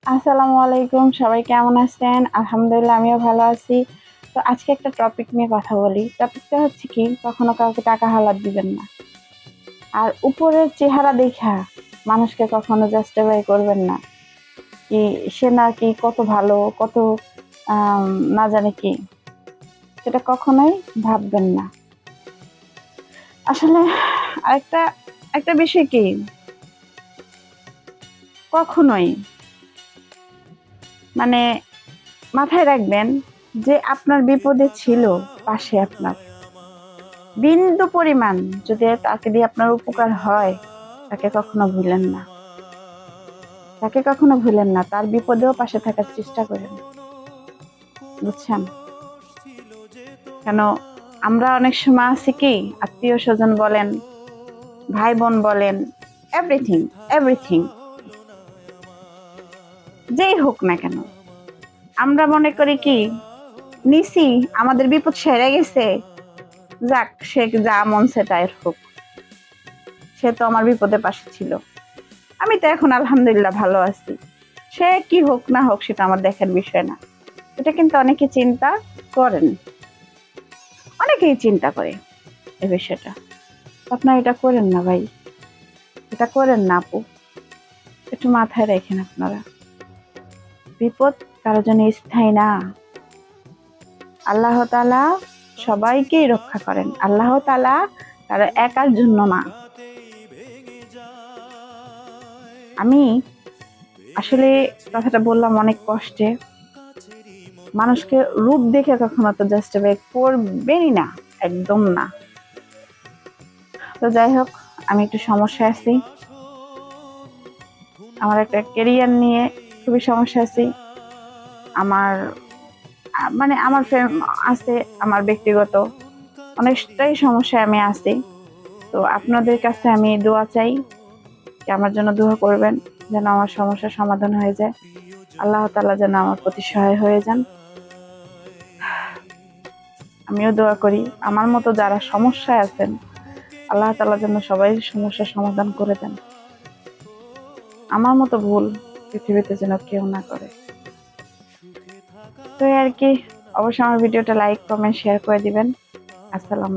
আসসালামু আলাইকুম, সবাই কেমন আছেন? আলহামদুলিল্লাহ আমিও ভালো আছি। তো আজকে একটা টপিক নিয়ে কথা বলি। টপিকটা হচ্ছে কি, কখনো কাউকে টাকা হালাত দিবেন না। আর উপরের চেহারা দেখা মানুষকে কখনো জাস্টিফাই করবেন না। কি সে নাকি কত ভালো, কত আম না জানি কি। সেটা কখনোই ভাববেন না। আসলে আরেকটা একটা বিষয় কি, কখনোই মানে মাথায় রাখবেন যে আপনার বিপদে ছিল পাশে আপনার। বিন্দু পরিমাণ যদি তাকে দিয়ে আপনার উপকার হয়, তাকে কখনো ভুলেন না। তাকে কখনো ভুলেন না, তার বিপদেও পাশে থাকার চেষ্টা করেন। বুঝছেন? কেন, আমরা অনেক সময় আছি কি, আত্মীয় স্বজন বলেন, ভাই বোন বলেন, এভরিথিং এভরিথিং যেই হোক না কেন, আমরা মনে করি কি, নিছি, আমাদের বিপদ সেরে গেছে, যাক সে যা মন সে তাই হোক, সে তো আমার বিপদে পাশে ছিল, আমি তো এখন আলহামদুলিল্লাহ ভালো আছি, সে কি হোক না হোক সেটা আমার দেখার বিষয় না। এটা কিন্তু অনেকে চিন্তা করেন, অনেকেই চিন্তা করে এই বিষয়টা। আপনারা এটা করেন না ভাই, এটা করেন না আপু, একটু মাথায় রাখেন আপনারা। বিপদ কারোর জন্য স্থায়ী না। আল্লাহ তাআলা সবাইকেই রক্ষা করেন। আল্লাহ তাআলা কারো একার জন্য না। আমি আসলে কথাটা বললাম অনেক কষ্টে। মানুষকে রূপ দেখে কখনো তো জাস্টিফাই করবেনই না, একদম না। তো যাই হোক, আমি একটু সমস্যায় আছি, আমার একটা ক্যারিয়ার নিয়ে খুবই সমস্যা আছি। আমার মানে আমার আছে, আমার ব্যক্তিগত অনেকটাই সমস্যায় আমি আছি। তো আপনাদের কাছে আমি দোয়া চাই, যে আমার জন্য দোয়া করবেন, যেন আমার সমস্যার সমাধান হয়ে যায়। আল্লাহ তাআলা যেন আমার প্রতি সহায় হয়ে যান। আমিও দোয়া করি আমার মতো যারা সমস্যায় আছেন, আল্লাহ তাআলা যেন সবাই সমস্যার সমাধান করে দেন। আমার মতো ভুল পৃথিবীতে যেন কেউ না করে। তো আর কি, অবশ্যই আমার ভিডিওটা লাইক কমেন্ট শেয়ার করে দিবেন। আসসালাম।